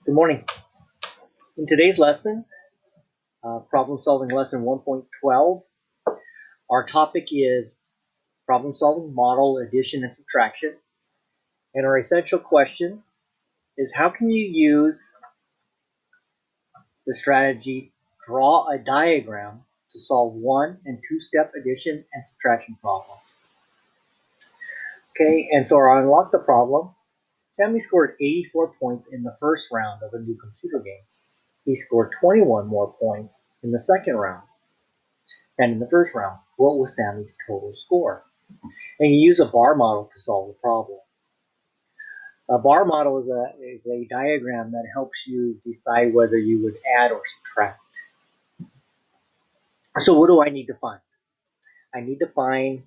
Good morning. In today's lesson, problem solving lesson 1.12, our topic is problem solving, model, addition, and subtraction. And our essential question is how can you use the strategy draw a diagram to solve one and two-step addition and subtraction problems? Okay, and so to unlock the problem, Sammy scored 84 points in the first round of a new computer game. He scored 21 more points in the second round. And in the first round, what was Sammy's total score? And you use a bar model to solve the problem. A bar model is a diagram that helps you decide whether you would add or subtract. So what do I need to find? I need to find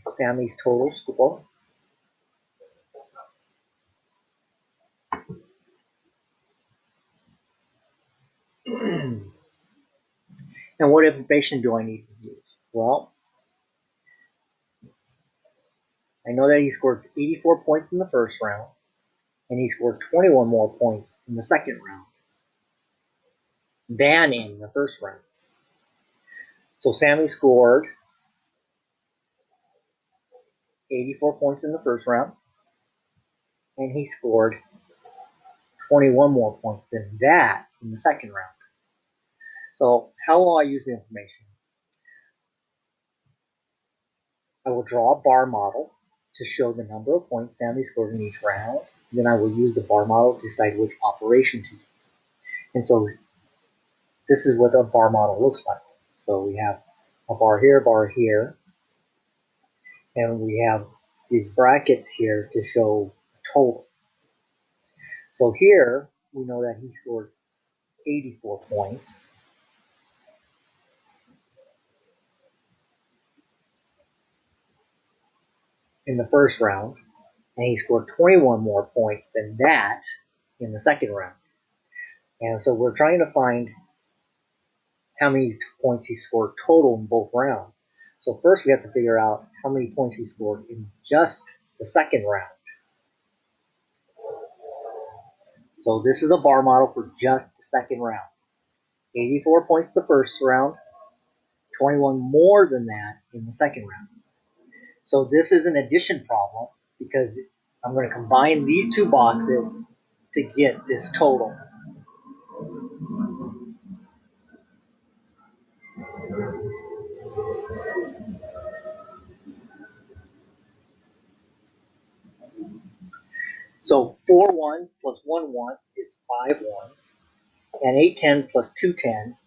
Sammy's total score. And what information do I need to use? Well, I know that he scored 84 points in the first round, and he scored 21 more points in the second round than in the first round. So Sammy scored 84 points in the first round, and he scored 21 more points than that in the second round. So how will I use the information? I will draw a bar model to show the number of points Sammy scored in each round. Then I will use the bar model to decide which operation to use. And so this is what a bar model looks like. So we have a bar here, and we have these brackets here to show total. So here we know that he scored 84 points. In the first round, and he scored 21 more points than that in the second round. And so we're trying to find how many points he scored total in both rounds. So first we have to figure out how many points he scored in just the second round. So this is a bar model for just the second round. 84 points the first round, 21 more than that in the second round. So this is an addition problem because I'm going to combine these two boxes to get this total. So 4 ones plus 1 1 is 5 ones, and 8 tens plus 2 tens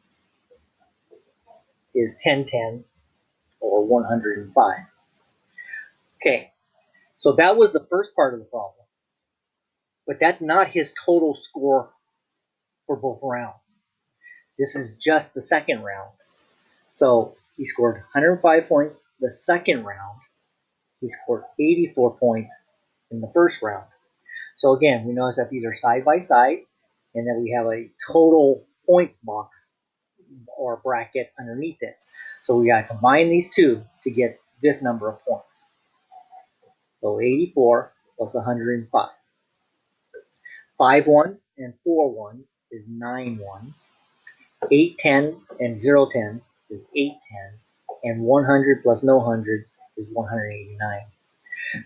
is 10 tens, or 105. Okay, so that was the first part of the problem, but that's not his total score for both rounds. This is just the second round. So he scored 105 points the second round. He scored 84 points in the first round. So again, we notice that these are side by side, and that we have a total points box or bracket underneath it. So we got to combine these two to get this number of points. So 84 plus 105. 5 ones and 4 ones is 9 ones. 8 tens and 0 tens is 8 tens. And 100 plus no hundreds is 189.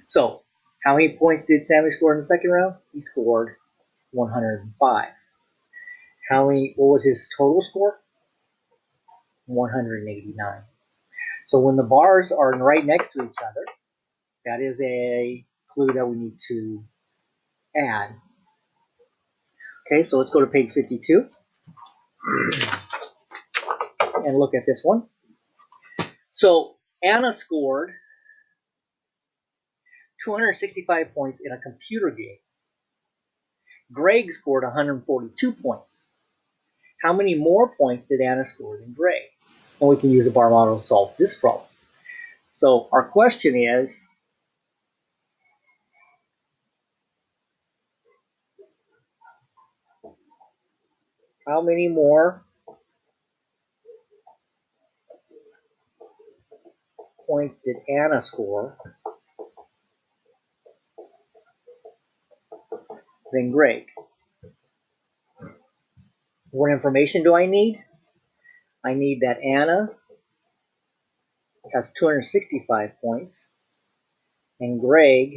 So how many points did Sammy score in the second round? He scored 105. What was his total score? 189. So when the bars are right next to each other, that is a clue that we need to add. Okay, so let's go to page 52 and look at this one. So Anna scored 265 points in a computer game. Greg scored 142 points. How many more points did Anna score than Greg? And we can use a bar model to solve this problem. So our question is, how many more points did Anna score than Greg. What information do I need? I need that Anna has 265 points and Greg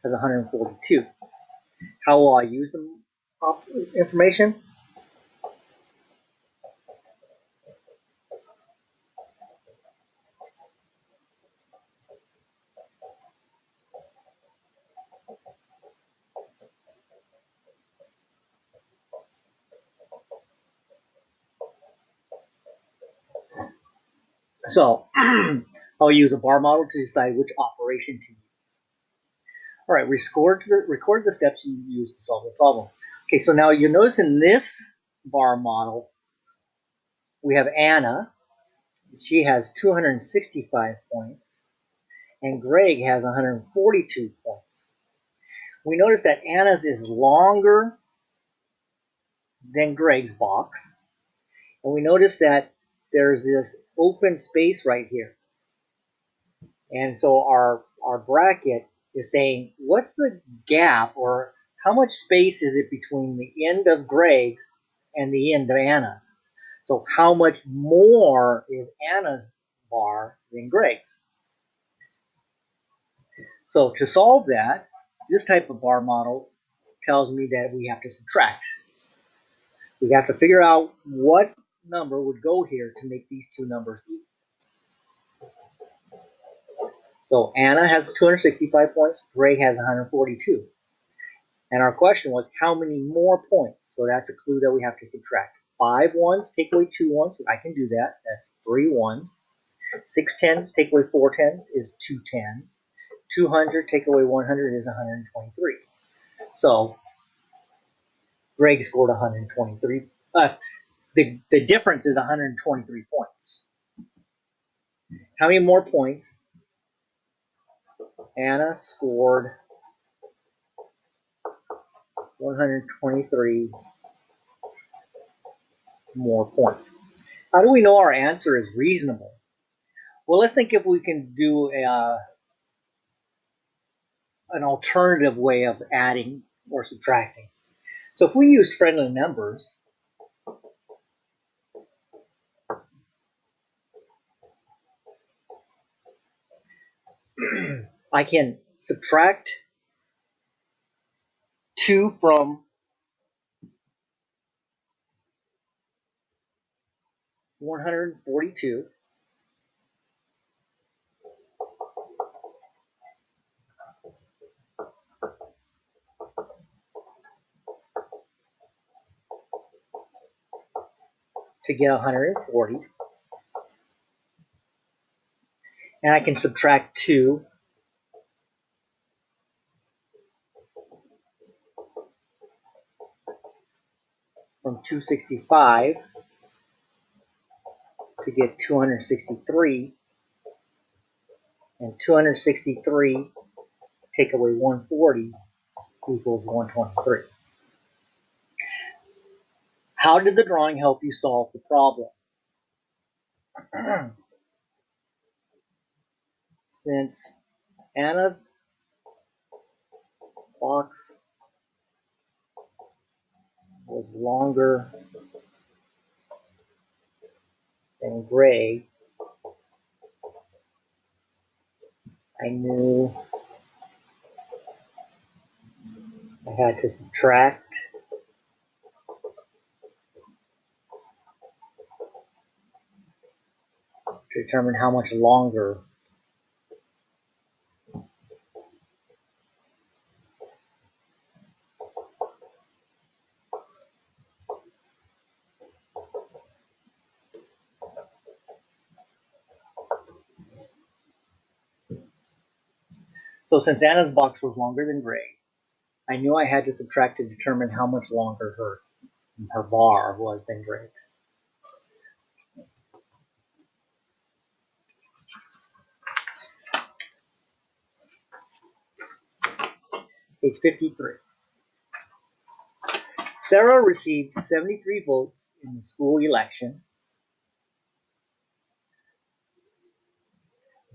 has 142. How will I use the information? So I'll use a bar model to decide which operation to use. All right, record the steps you use to solve the problem. Okay, so now you notice in this bar model, we have Anna. She has 265 points, and Greg has 142 points. We notice that Anna's is longer than Greg's box, and we notice that there's this open space right here. And so our bracket is saying, what's the gap, or how much space is it between the end of Greg's and the end of Anna's? So how much more is Anna's bar than Greg's? So to solve that, this type of bar model tells me that we have to subtract. We have to figure out what number would go here to make these two numbers equal. So Anna has 265 points, Greg has 142. And our question was, how many more points? So that's a clue that we have to subtract. 5 ones, take away 2 ones. I can do that. That's 3 ones. 6 tens, take away 4 tens is 2 tens. 200, take away 100 is 123. So Greg scored 123. The difference is 123 points. How many more points? Anna scored 123 more points. How do we know our answer is reasonable? Well, let's think if we can do an alternative way of adding or subtracting. So if we used friendly numbers, I can subtract 2 from 142 to get 140. And I can subtract 2 from 265 to get 263. And 263 take away 140 equals 123. How did the drawing help you solve the problem? Since Anna's box was longer than Greg, I knew I had to subtract to determine how much longer So since Anna's box was longer than Greg, I knew I had to subtract to determine how much longer her bar was than Greg's. Page 53. Sarah received 73 votes in the school election.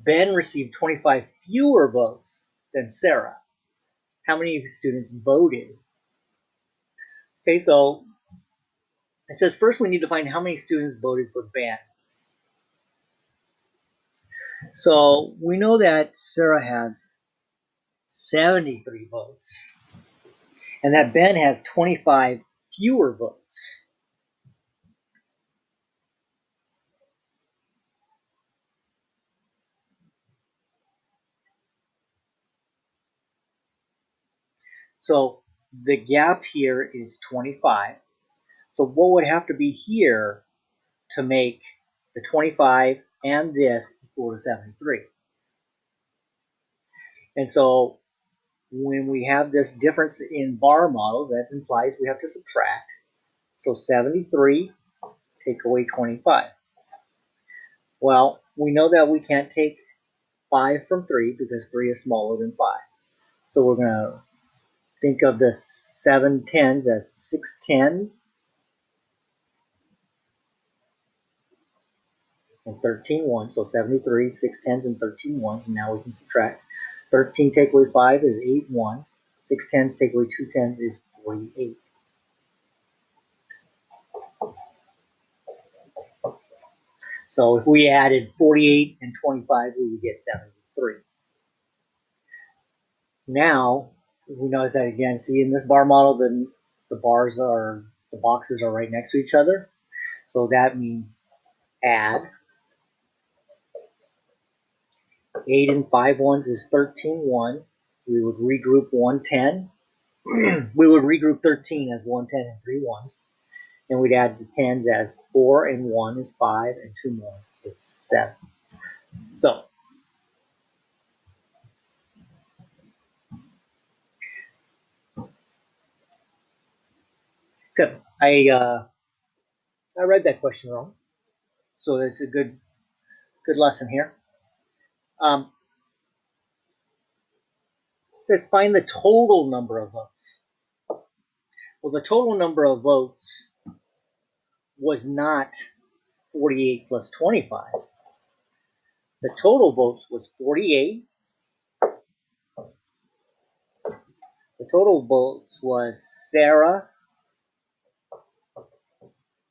Ben received 25 fewer votes than Sarah. how many students voted. Okay, so it says first we need to find how many students voted for Ben. So we know that Sarah has 73 votes and that Ben has 25 fewer votes. So the gap here is 25. So what would have to be here to make the 25 and this equal to 73? And so when we have this difference in bar models, that implies we have to subtract. So 73 take away 25. Well, we know that we can't take 5 from 3 because 3 is smaller than 5. So we're going to think of the 7 tens as 6 tens and 13 ones. So 73, 6 tens, and 13 ones. And now we can subtract. 13 take away 5 is 8 ones. 6 tens take away 2 tens is 48. So if we added 48 and 25, we would get 73. Now, we notice that again, see in this bar model, the boxes are right next to each other. So that means add. 8 and 5 ones is 13 ones. We would regroup 110. We would regroup 13 as 110 and 3 ones. And we'd add the tens as 4 and 1 is 5 and 2 more is 7. So good. I read that question wrong. So that's a good lesson here. It says find the total number of votes. Well, the total number of votes was not 48 plus 25. The total votes was 48. The total votes was Sarah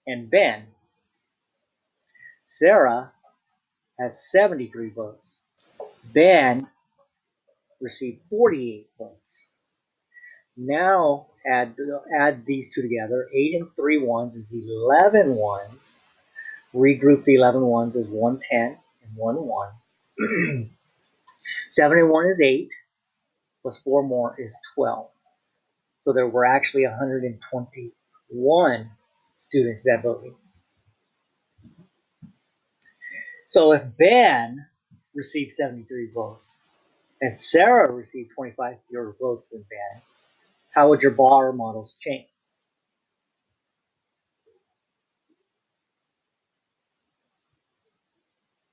and Ben. Sarah has 73 votes. Ben received 48 votes. Now add these two together. 8 and 3 ones is 11 ones. Regroup the 11 ones as 110 and 1 1. 7 and 1 is 8. Plus 4 more is 12. So there were actually 121 students that voted. So if Ben received 73 votes and Sarah received 25 fewer votes than Ben, how would your bar models change?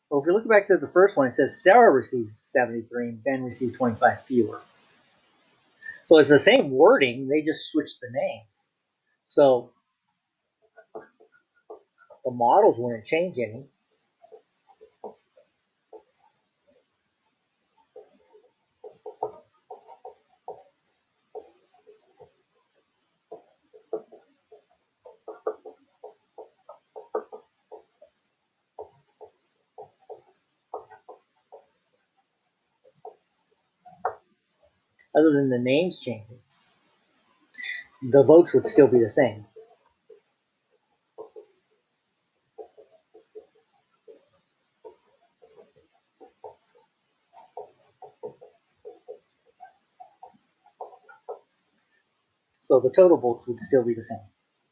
Well, if you look back to the first one, it says Sarah received 73 and Ben received 25 fewer. So it's the same wording, they just switched the names. So the models wouldn't change any. Other than the names changing. The votes would still be the same. So the total votes would still be the same.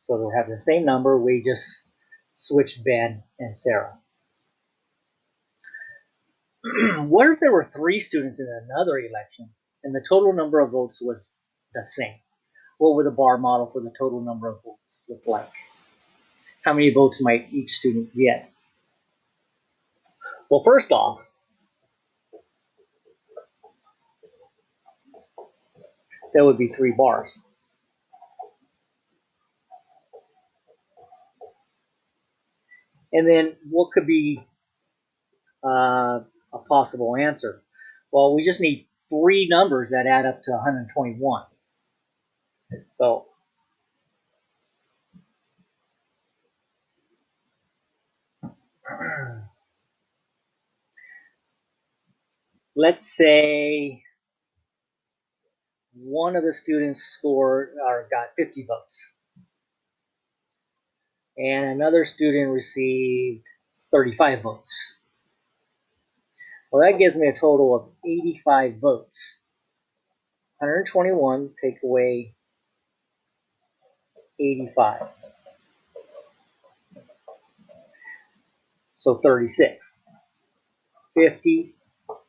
So they'll have the same number, we just switched Ben and Sarah. What if there were 3 students in another election and the total number of votes was the same? What would the bar model for the total number of votes look like? How many votes might each student get? Well, first off, there would be 3 bars. And then what could be a possible answer? Well, we just need three numbers that add up to 121. So let's say one of the students scored or got 50 votes, and another student received 35 votes. Well, that gives me a total of 85 votes. 121 take away 85. So 36. 50,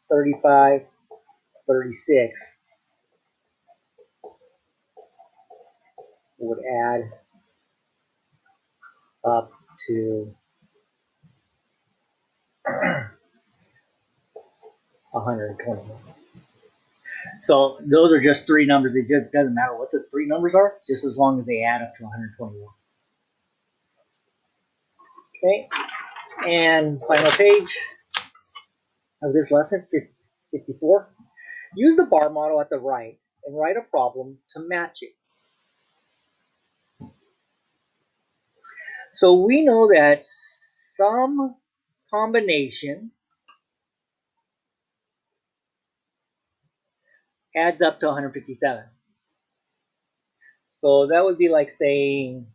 35, 36 would add up to 121. So those are just three numbers. It just doesn't matter what the three numbers are, just as long as they add up to 121. Okay, and final page of this lesson, 54. Use the bar model at the right and write a problem to match it. So we know that some combination adds up to 157. So that would be like saying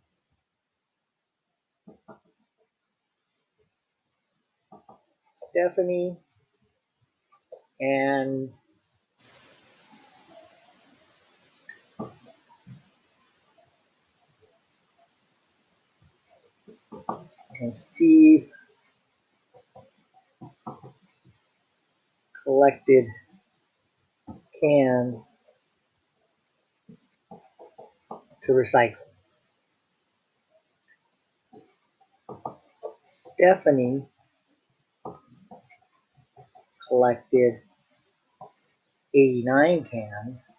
Stephanie and Steve collected cans to recycle. Stephanie collected 89 cans,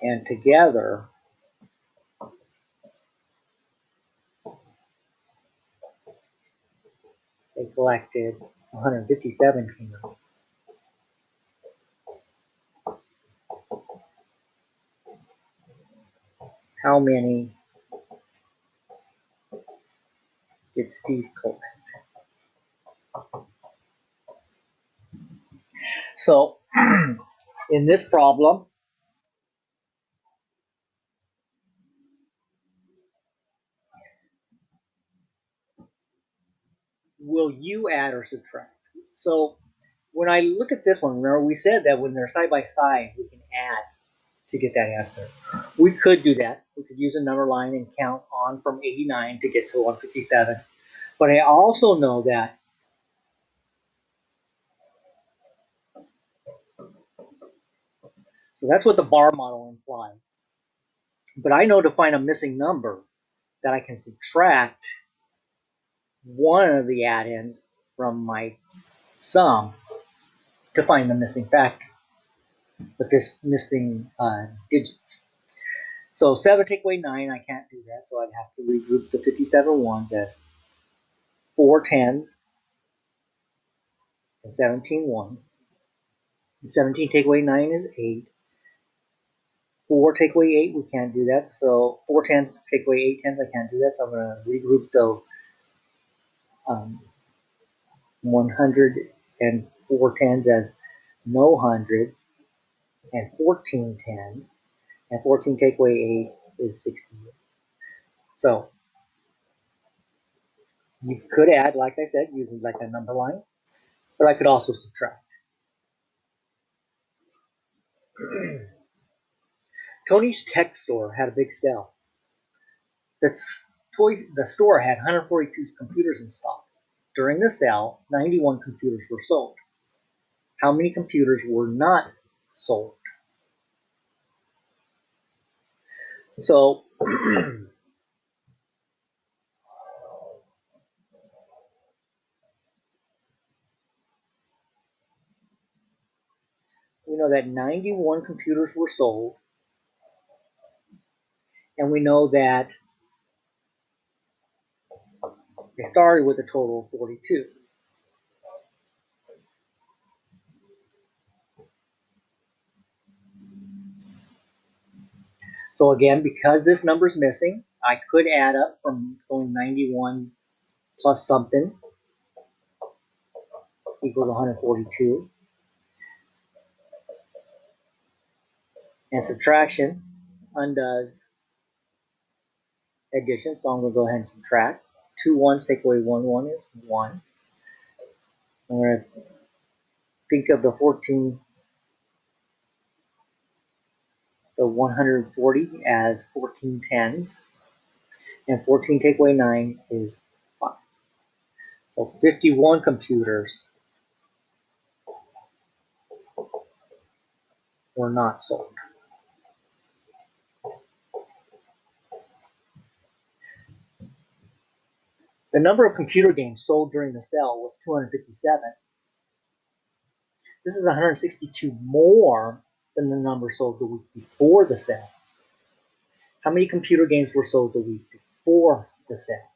and together they collected 157 cans. How many did Steve collect? So in this problem, will you add or subtract? So when I look at this one, remember we said that when they're side by side, we can add to get that answer. We could do that. We could use a number line and count on from 89 to get to 157. But I also know that so that's what the bar model implies. But I know to find a missing number that I can subtract one of the add-ins from my sum to find the missing factor, the missing digits. So 7 take away 9, I can't do that, so I'd have to regroup the 57 ones as 4 tens and 17 ones. And 17 take away 9 is 8. 4 take away 8, we can't do that, so 4 tens take away 8 tens, I can't do that, so I'm going to regroup the 104 tens as no hundreds, and 14 tens, and 14 take away 8 is 16. So you could add, like I said, using like a number line, but I could also subtract. Tony's tech store had a big sale. The store had 142 computers in stock. During the sale, 91 computers were sold. How many computers were not sold? So we know that 91 computers were sold, and we know that they started with a total of 42. So again, because this number is missing, I could add up from going 91 plus something equals 142. And subtraction undoes addition, so I'm going to go ahead and subtract. 2 ones take away 1 1 is 1. I'm going to think of the 140 as 14 tens. And 14 take away 9 is 5. So 51 computers were not sold. The number of computer games sold during the sale was 257. This is 162 more than the number sold the week before the sale. How many computer games were sold the week before the sale?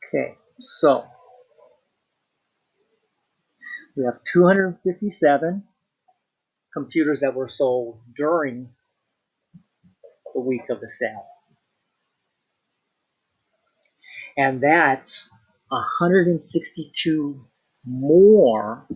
Okay, so we have 257 computers that were sold during the week of the sale. And that's 162 more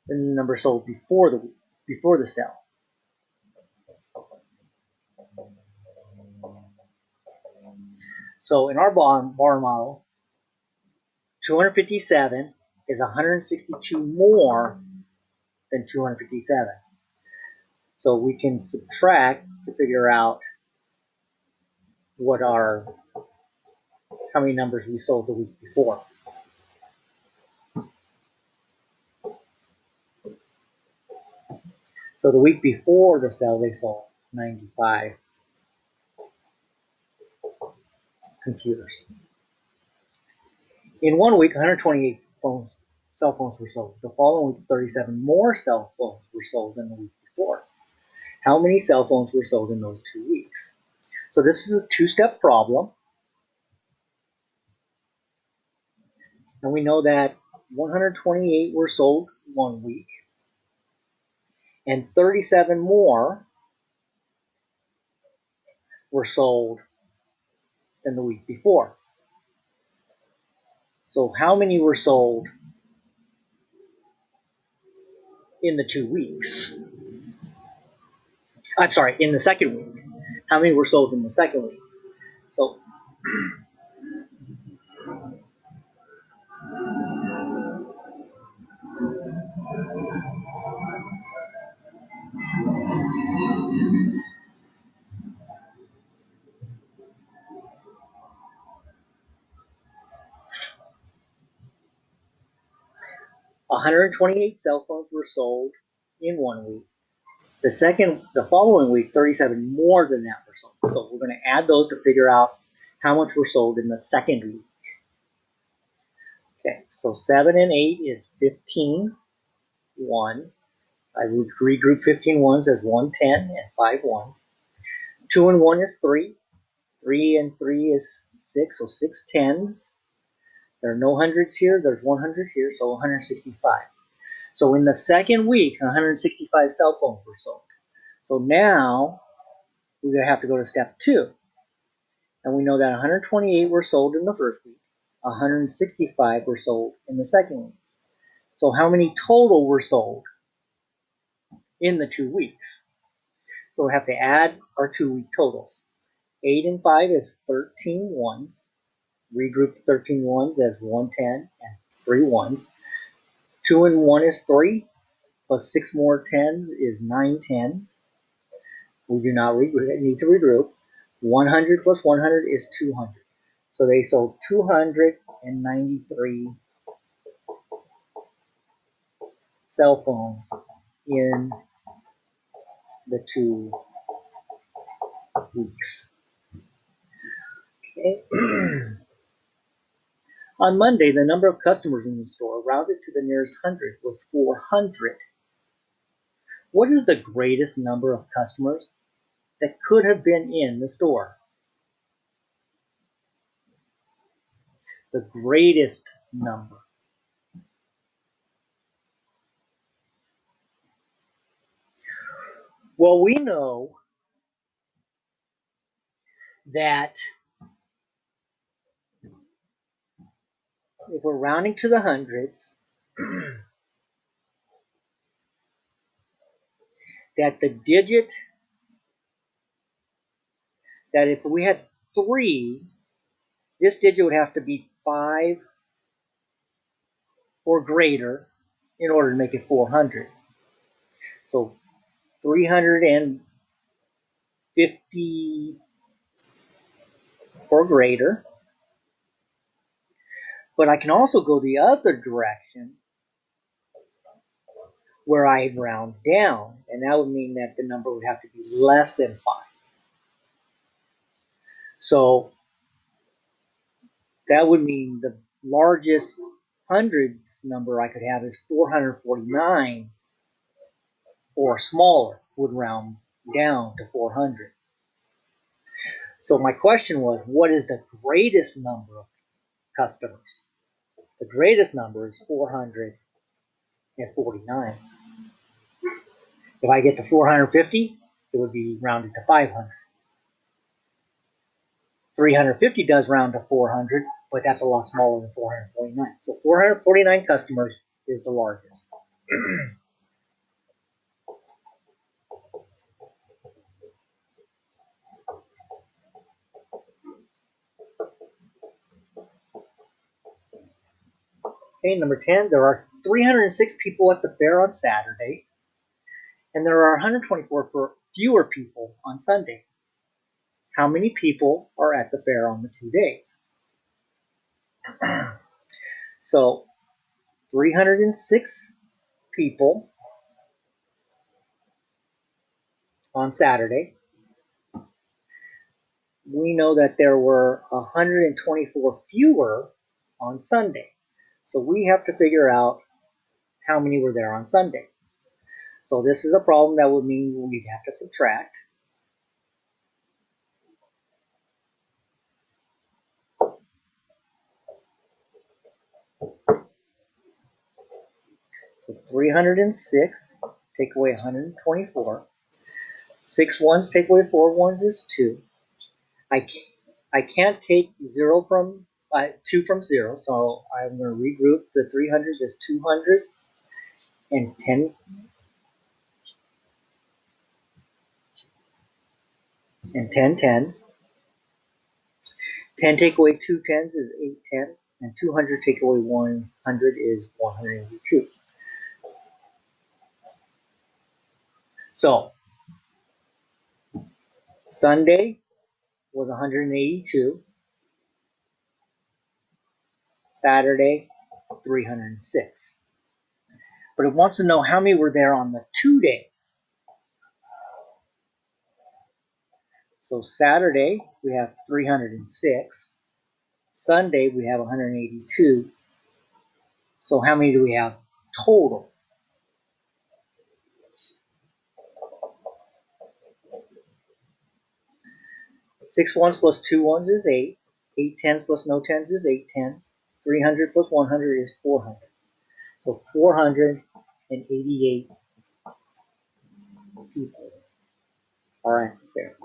than the number sold before the sale. So in our bar model, 257 is 162 more than 257. So we can subtract to figure out how many numbers we sold the week before. So the week before the sale, they sold 95 computers. In 1 week, 128 cell phones were sold. The following week, 37 more cell phones were sold than the week before. How many cell phones were sold in those 2 weeks? So this is a two-step problem. And we know that 128 were sold 1 week, and 37 more were sold than the week before. So how many were sold in the 2 weeks? I'm sorry, in the second week. How many were sold in the second week? So 128 cell phones were sold in 1 week. The following week, 37 more than that were sold. So we're going to add those to figure out how much were sold in the second week. Okay, so 7 and 8 is 15 ones. I would regroup 15 ones as 1 10 and 5 ones. 2 and 1 is 3. 3 and 3 is 6, so 6 tens. There are no hundreds here. There's 100 here, so 165. So in the second week, 165 cell phones were sold. So now we're going to have to go to step 2. And we know that 128 were sold in the first week. 165 were sold in the second week. So how many total were sold in the 2 weeks? So we have to add our 2 week totals. 8 and 5 is 13 ones. Regroup the 13 ones as 1 10 and 3 ones. 2 and 1 is 3, plus 6 more tens is 9 tens. We do not need to regroup. 100 plus 100 is 200. So they sold 293 cell phones in the 2 weeks. Okay. On Monday, the number of customers in the store, rounded to the nearest hundred, was 400. What is the greatest number of customers that could have been in the store? The greatest number. Well, we know that if we're rounding to the hundreds, that the digit, that if we had 3, this digit would have to be 5 or greater in order to make it 400. So 350 or greater. But I can also go the other direction where I round down, and that would mean that the number would have to be less than 5. So that would mean the largest hundreds number I could have is 449, or smaller would round down to 400. So my question was, what is the greatest number of customers? The greatest number is 449. If I get to 450, it would be rounded to 500. 350 does round to 400, but that's a lot smaller than 449. So 449 customers is the largest. Okay, number 10, there are 306 people at the fair on Saturday, and there are 124 fewer people on Sunday. How many people are at the fair on the 2 days? So 306 people on Saturday. We know that there were 124 fewer on Sunday. So we have to figure out how many were there on Sunday. So this is a problem that would mean we'd have to subtract. So 306, take away 124. 6 ones take away 4 ones is 2. I can't take 2 from 0, so I'm going to regroup the 300s as 200 and 10 and 10 tens. 10 take away 2 tens is 8 tens, and 200 take away 100 is 182. So Sunday was 182. Saturday, 306. But it wants to know how many were there on the 2 days. So Saturday, we have 306. Sunday, we have 182. So how many do we have total? 6 ones plus 2 ones is 8. 8 tens plus no tens is 8 tens. 300 plus 100 is 400. So 488 people are at the fair.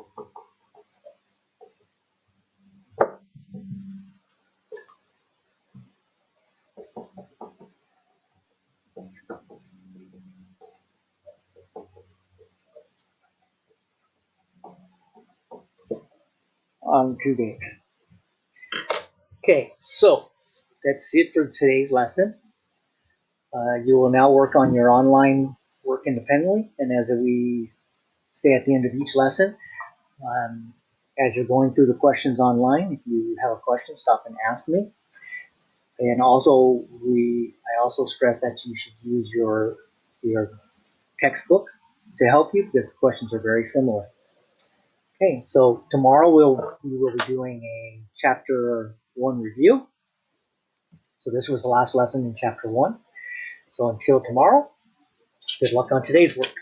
On 2 days. Okay, so that's it for today's lesson. You will now work on your online work independently, and as we say at the end of each lesson, as you're going through the questions online, if you have a question, stop and ask me. And also, I also stress that you should use your textbook to help you because the questions are very similar. Okay, so tomorrow we will be doing a chapter 1 review. So this was the last lesson in chapter 1. So until tomorrow, good luck on today's work.